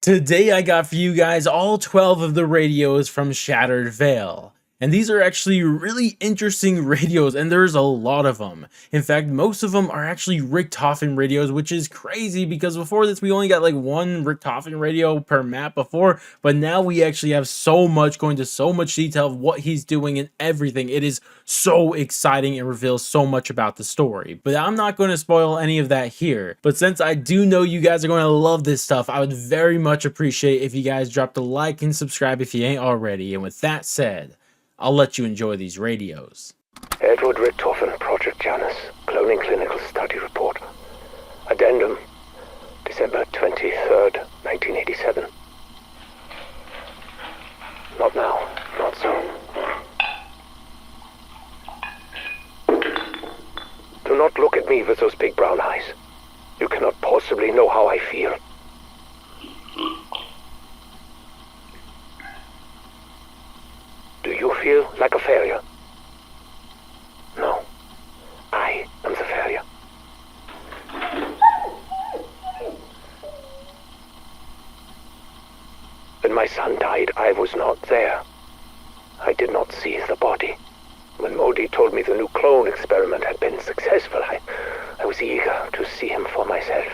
Today I got for you guys all 12 of the radios from Shattered Veil. And these are actually really interesting radios, and there's a lot of them. In fact, most of them are actually Richtofen radios, which is crazy because before this we only got like one Richtofen radio per map before, but now we actually have so much, going to so much detail of what he's doing and everything. It is so exciting and reveals so much about the story. But I'm not going to spoil any of that here. But since I do know you guys are going to love this stuff, I would very much appreciate if you guys dropped a like and subscribe if you ain't already. And with that said, I'll let you enjoy these radios. Edward Richtofen, Project Janus, Cloning Clinical Study Report. Addendum, December 23rd, 1987. Not now, not so. Do not look at me with those big brown eyes. You cannot possibly know how I feel. Do you feel like a failure? No. I am the failure. When my son died, I was not there. I did not see the body. When Modi told me the new clone experiment had been successful, I was eager to see him for myself.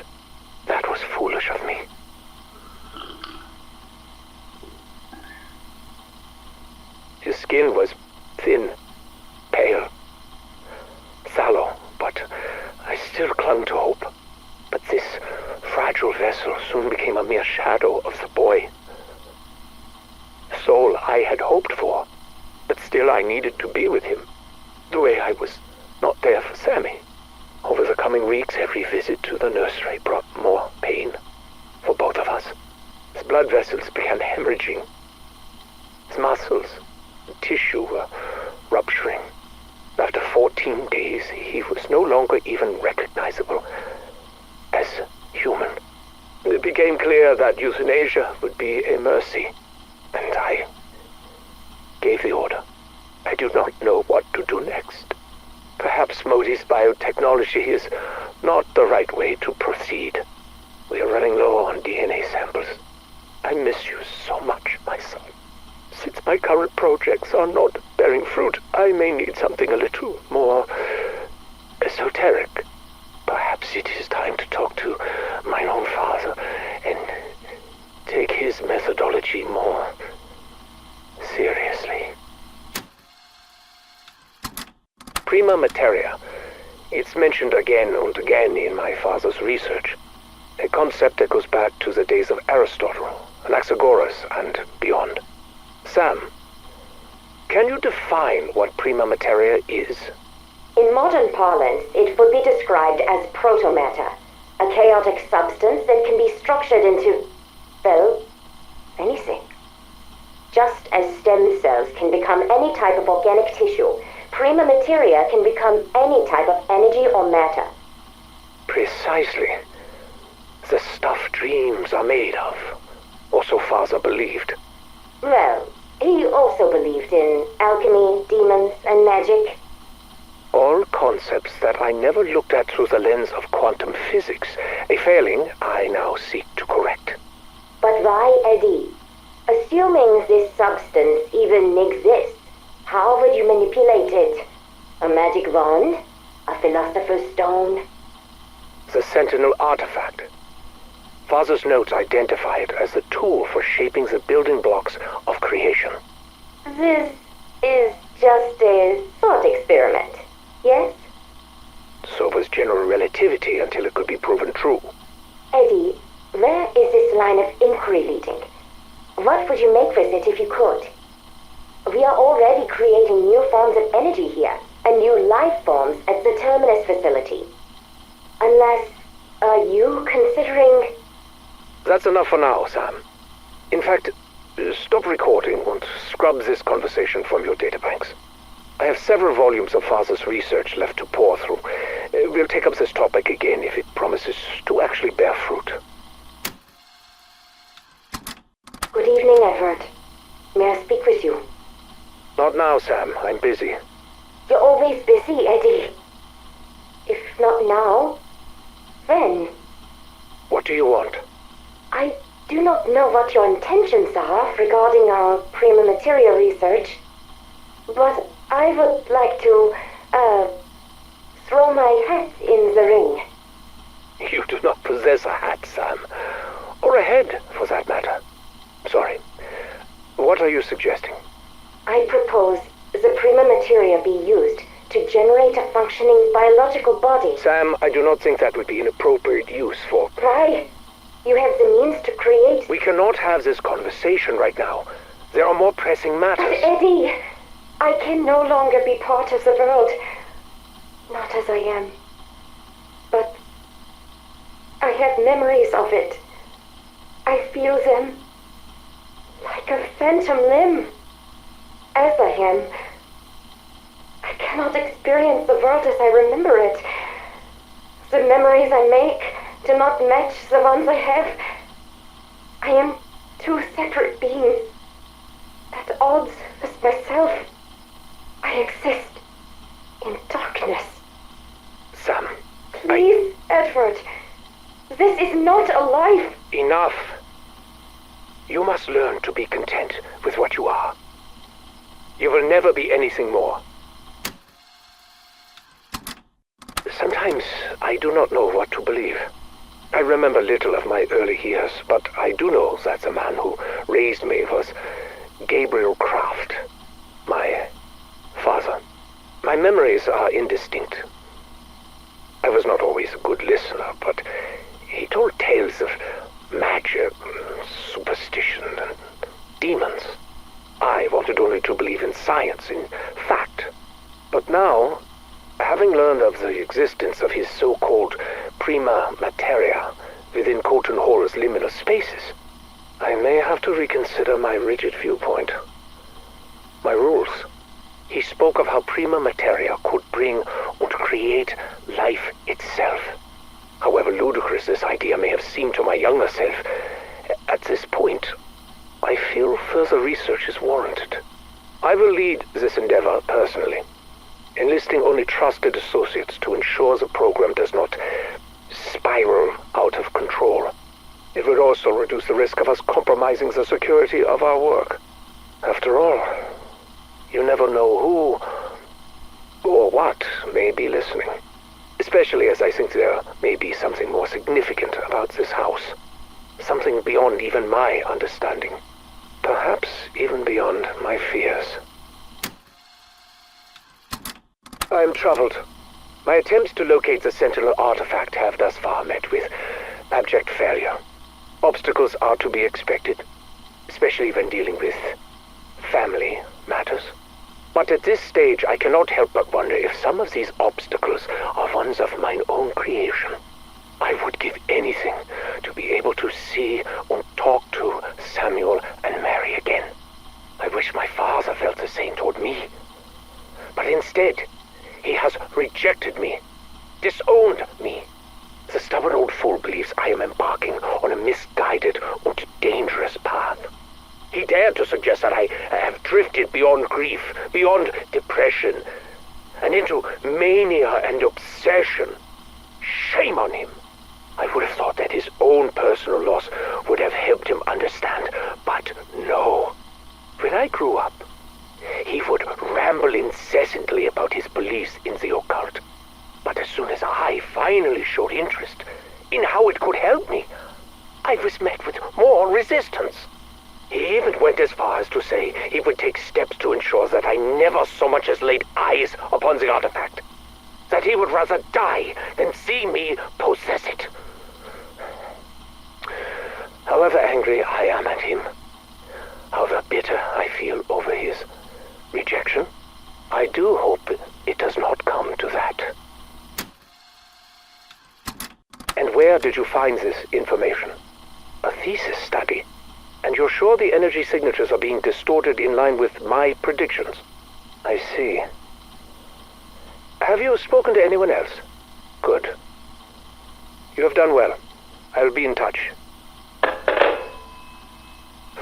That was foolish of me. His skin was thin, pale, sallow, but I still clung to hope. But this fragile vessel soon became a mere shadow of the boy. The soul I had hoped for, but still I needed to be with him, the way I was not there for Sammy. Over the coming weeks, every visit to the nursery brought more pain for both of us. His blood vessels began hemorrhaging. His muscles and tissue were rupturing. After 14 days, he was no longer even recognizable as human. It became clear that euthanasia would be a mercy, and I gave the order. I do not know what to do next. Perhaps Modi's biotechnology is not the right way to proceed. We are running low on DNA samples. I miss you so much, my son. Since my current projects are not bearing fruit, I may need something a little more esoteric. Perhaps it is time to talk to my own father and take his methodology more seriously. Prima materia. It's mentioned again and again in my father's research. A concept that goes back to the days of Aristotle, Anaxagoras, and beyond. Sam, can you define what prima materia is? In modern parlance, it would be described as protomatter, a chaotic substance that can be structured into, well, anything. Just as stem cells can become any type of organic tissue, prima materia can become any type of energy or matter. Precisely. The stuff dreams are made of, or so father believed. Well, he also believed in alchemy, demons, and magic. All concepts that I never looked at through the lens of quantum physics, a failing I now seek to correct. But why, Eddie? Assuming this substance even exists, how would you manipulate it? A magic wand? A philosopher's stone? The Sentinel artifact. Father's notes identify it as the tool for shaping the building blocks of creation. This is just a thought experiment, yes? So was general relativity until it could be proven true. Eddie, where is this line of inquiry leading? What would you make with it if you could? We are already creating new forms of energy here, and new life forms at the Terminus facility. Unless, are you considering... That's enough for now, Sam. In fact, stop recording and scrub this conversation from your databanks. I have several volumes of Father's research left to pour through. We'll take up this topic again if it promises to actually bear fruit. Good evening, Edward. May I speak with you? Not now, Sam. I'm busy. You're always busy, Eddie. If not now, when? What do you want? I do not know what your intentions are regarding our prima materia research, but I would like to, throw my hat in the ring. You do not possess a hat, Sam. Or a head, for that matter. Sorry. What are you suggesting? I propose the prima materia be used to generate a functioning biological body. Sam, I do not think that would be an appropriate use for... Why? You have the means to create... We cannot have this conversation right now. There are more pressing matters. But Eddie, I can no longer be part of the world. Not as I am. But I have memories of it. I feel them like a phantom limb. As I am, I cannot experience the world as I remember it. The memories I make do not match the ones I have. I am two separate beings, at odds with myself. I exist in darkness. Sam, Please, Edward, this is not a life. Enough. You must learn to be content with what you are. You will never be anything more. Sometimes I do not know what to believe. I remember little of my early years, but I do know that the man who raised me was Gabriel Kraft, my father. My memories are indistinct. I was not always a good listener, but he told tales of magic, superstition, and demons. I wanted only to believe in science, in fact. But now, having learned of the existence of his so-called prima materia within Colton Hall's liminal spaces, I may have to reconsider my rigid viewpoint. My rules. He spoke of how prima materia could bring and create life itself. However ludicrous this idea may have seemed to my younger self, at this point, I feel further research is warranted. I will lead this endeavor personally, enlisting only trusted associates to ensure the program does not spiral out of control. It would also reduce the risk of us compromising the security of our work. After all, you never know who or what may be listening. Especially as I think there may be something more significant about this house. Something beyond even my understanding. Perhaps even beyond my fears. I am troubled. My attempts to locate the Sentinel artifact have thus far met with abject failure. Obstacles are to be expected, especially when dealing with family matters. But at this stage, I cannot help but wonder if some of these obstacles are ones of mine own creation. I would give anything to be able to see and talk to Samuel and Mary again. I wish my father felt the same toward me. But instead, he has rejected me, disowned me. The stubborn old fool believes I am embarking on a misguided and dangerous path. He dared to suggest that I have drifted beyond grief, beyond depression, and into mania and obsession. Shame on him. I would have thought that his own personal loss would have helped him understand, but no. When I grew up, he would ramble incessantly about his beliefs in the occult. But as soon as I finally showed interest in how it could help me, I was met with more resistance. He even went as far as to say he would take steps to ensure that I never so much as laid eyes upon the artifact. That he would rather die than see me possess it. However angry I am at him, however bitter I feel over his rejection, I do hope it does not come to that. And where did you find this information? A thesis study? And you're sure the energy signatures are being distorted in line with my predictions? I see. Have you spoken to anyone else? Good. You have done well. I'll be in touch.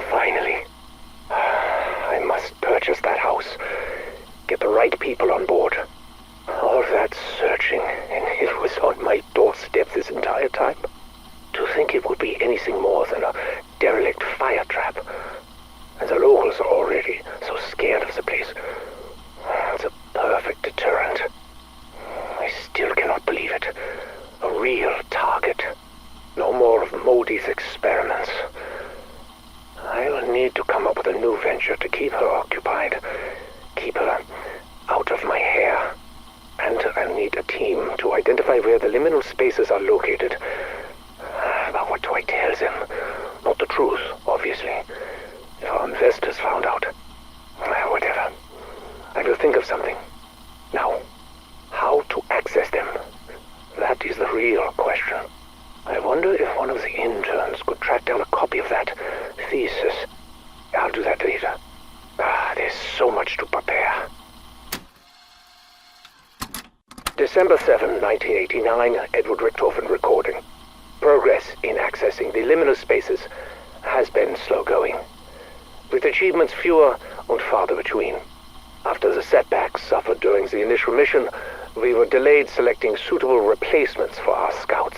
Finally. I must purchase that house. Get the right people on board. All that searching, and it was on my doorstep this entire time. To think it would be anything more than a fire trap. And the locals are already so scared of the place. It's a perfect deterrent. I still cannot believe it. A real target. No more of Modi's experiments. I'll need to come up with a new venture to keep her occupied. Keep her out of my hair. And I'll need a team to identify where the liminal spaces are located. But what do I tell them? Not the truth, obviously. If our investors found out. Whatever. I will think of something. Now, how to access them? That is the real question. I wonder if one of the interns could track down a copy of that thesis. I'll do that later. There's so much to prepare. December 7, 1989, Edward Richtofen recording. Progress in accessing the liminal spaces has been slow going, with achievements fewer and farther between. After the setbacks suffered during the initial mission, we were delayed selecting suitable replacements for our scouts.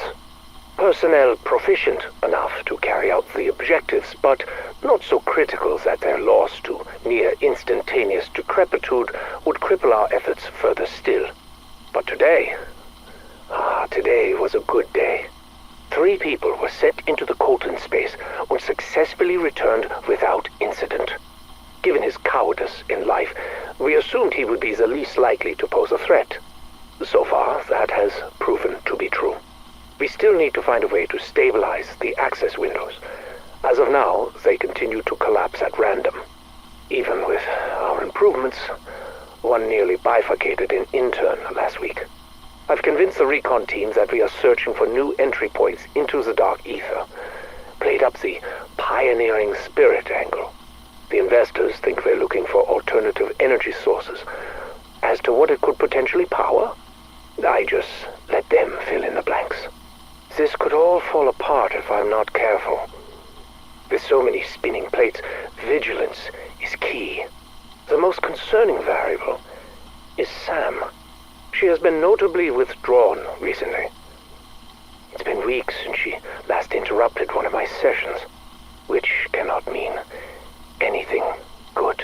Personnel proficient enough to carry out the objectives, but not so critical that their loss to near instantaneous decrepitude would cripple our efforts further still. But today was a good day. 3 people were sent into the Colton space and successfully returned without incident. Given his cowardice in life, we assumed he would be the least likely to pose a threat. So far, that has proven to be true. We still need to find a way to stabilize the access windows. As of now, they continue to collapse at random. Even with our improvements, one nearly bifurcated an intern last week. I've convinced the recon team that we are searching for new entry points into the dark ether. Played up the pioneering spirit angle. The investors think they're looking for alternative energy sources. As to what it could potentially power, I just let them fill in the blanks. This could all fall apart if I'm not careful. With so many spinning plates, vigilance is key. The most concerning variable is Sam. She has been notably withdrawn recently. It's been weeks since she last interrupted one of my sessions, which cannot mean anything good.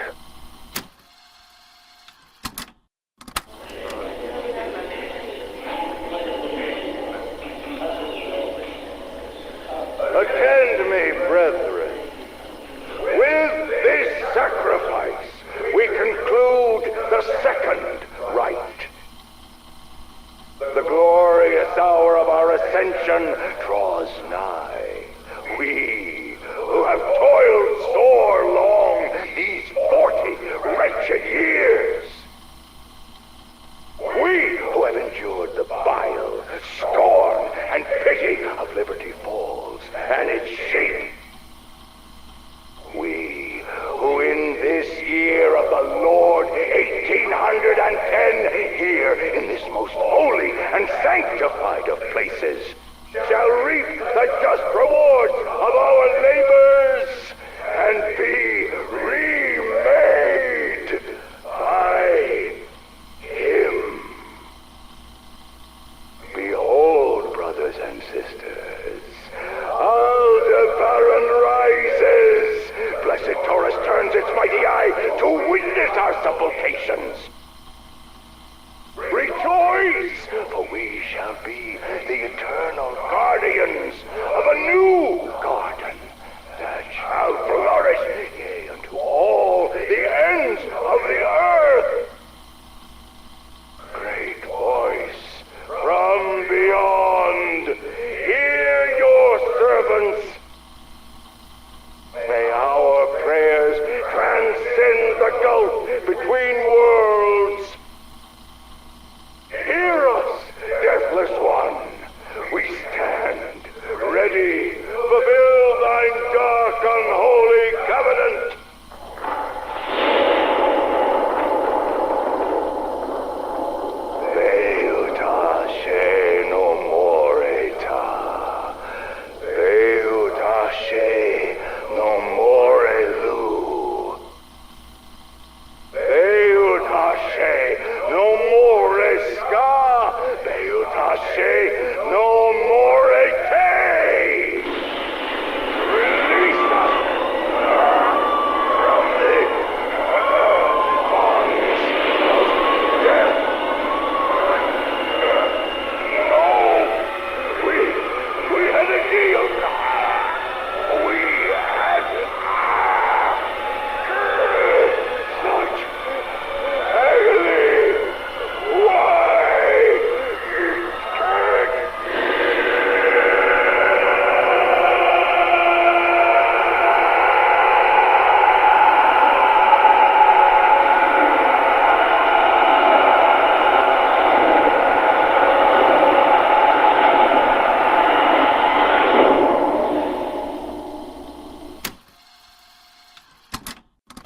Attend me, brethren. With this sacrifice, we conclude the second rite. The glorious hour of our ascension draws nigh. We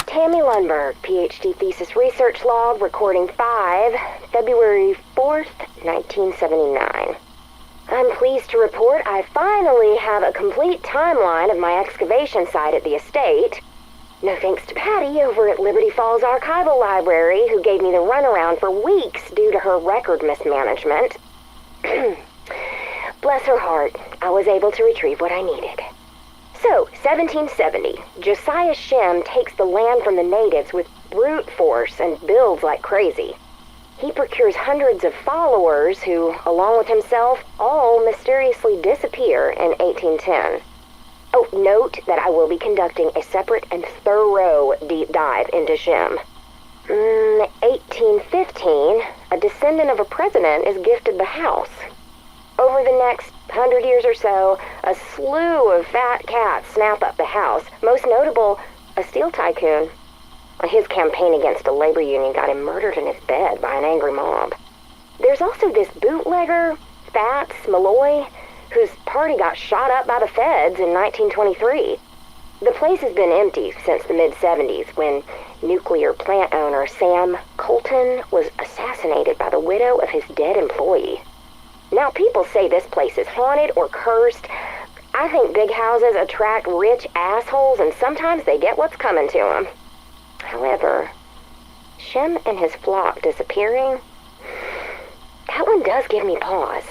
Tammy Lundberg, PhD thesis research log, recording 5, February 4th, 1979. I'm pleased to report I finally have a complete timeline of my excavation site at the estate. No thanks to Patty over at Liberty Falls Archival Library, who gave me the runaround for weeks due to her record mismanagement. Bless her heart, I was able to retrieve what I needed. So, 1770, Josiah Shem takes the land from the natives with brute force and builds like crazy. He procures hundreds of followers who, along with himself, all mysteriously disappear in 1810. Oh, note that I will be conducting a separate and thorough deep dive into Shem. 1815, a descendant of a president is gifted the house. Over the next 100 years or so, a slew of fat cats snap up the house, most notable, a steel tycoon. His campaign against a labor union got him murdered in his bed by an angry mob. There's also this bootlegger, Fats Malloy, whose party got shot up by the feds in 1923. The place has been empty since the mid-70s when nuclear plant owner Sam Colton was assassinated by the widow of his dead employee. Now, people say this place is haunted or cursed. I think big houses attract rich assholes, and sometimes they get what's coming to them. However, Shem and his flock disappearing, that one does give me pause.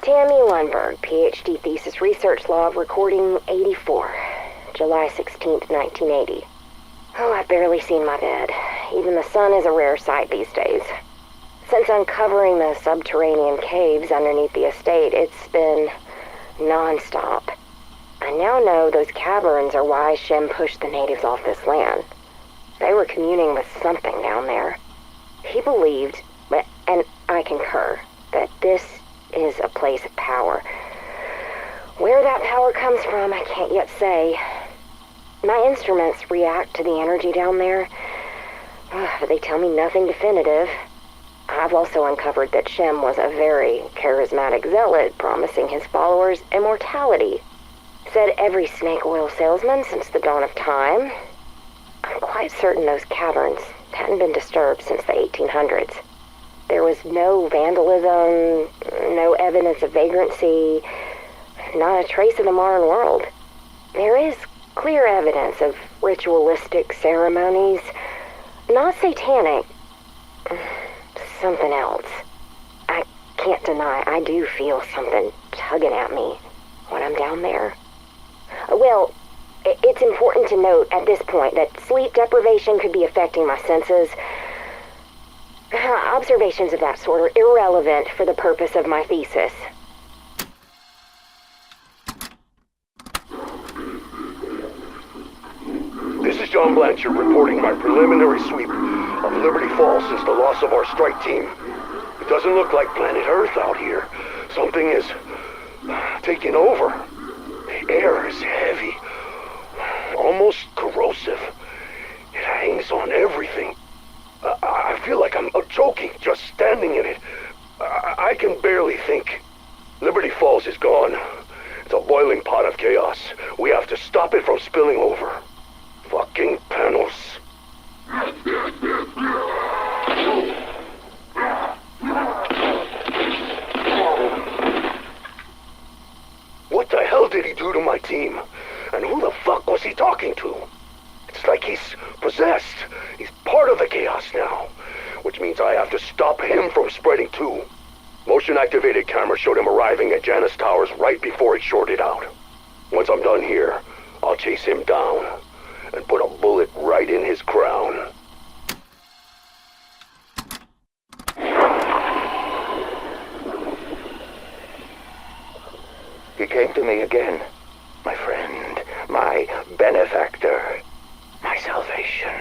Tammy Lundberg, PhD thesis research log, recording 84, July 16th, 1980. Oh, I've barely seen my bed. Even the sun is a rare sight these days. Since uncovering the subterranean caves underneath the estate, it's been non-stop. I now know those caverns are why Shem pushed the natives off this land. They were communing with something down there. He believed, and I concur, that this is a place of power. Where that power comes from, I can't yet say. My instruments react to the energy down there, but they tell me nothing definitive. I've also uncovered that Shem was a very charismatic zealot, promising his followers immortality. Said every snake oil salesman since the dawn of time. I'm quite certain those caverns hadn't been disturbed since the 1800s. There was no vandalism, no evidence of vagrancy, not a trace of the modern world. There is clear evidence of ritualistic ceremonies, not satanic, something else. I can't deny I do feel something tugging at me when I'm down there. Well, it's important to note at this point that sleep deprivation could be affecting my senses. Observations of that sort are irrelevant for the purpose of my thesis. This is John Blanchard reporting my preliminary sweep of Liberty Falls since the loss of our strike team. It doesn't look like planet Earth out here. Something is taking over. The air is heavy, almost corrosive. It hangs on everything. I feel like I'm choking just standing in it. I can barely think. Liberty Falls is gone. It's a boiling pot of chaos. We have to stop it from spilling over. Fucking Panos. What the hell did he do to my team? And who the fuck was he talking to? It's like he's possessed. He's part of the chaos now. Which means I have to stop him from spreading too. Motion-activated camera showed him arriving at Janus Towers right before it shorted out. Once I'm done here, I'll chase him down and put a bullet right in his crown. He came to me again, my friend, my benefactor, my salvation.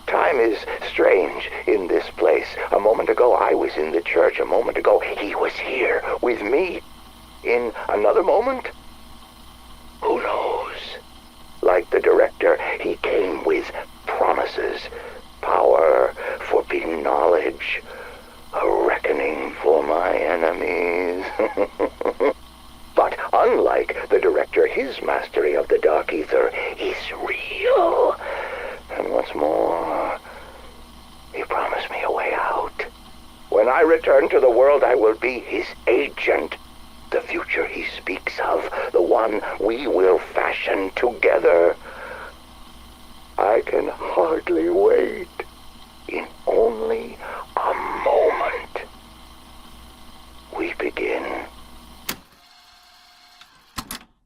Time is strange in this place. A moment ago, I was in the church. A moment ago, he was here with me. In another moment, who knows? Like the director, he came with promises, power, forbidden knowledge, a reckoning for my enemies. But unlike the director, his mastery of the Dark Ether is real. And what's more, he promised me a way out. When I return to the world, I will be his agent. The future he speaks of, the one we will fashion together. I can hardly wait. In only a moment, we begin.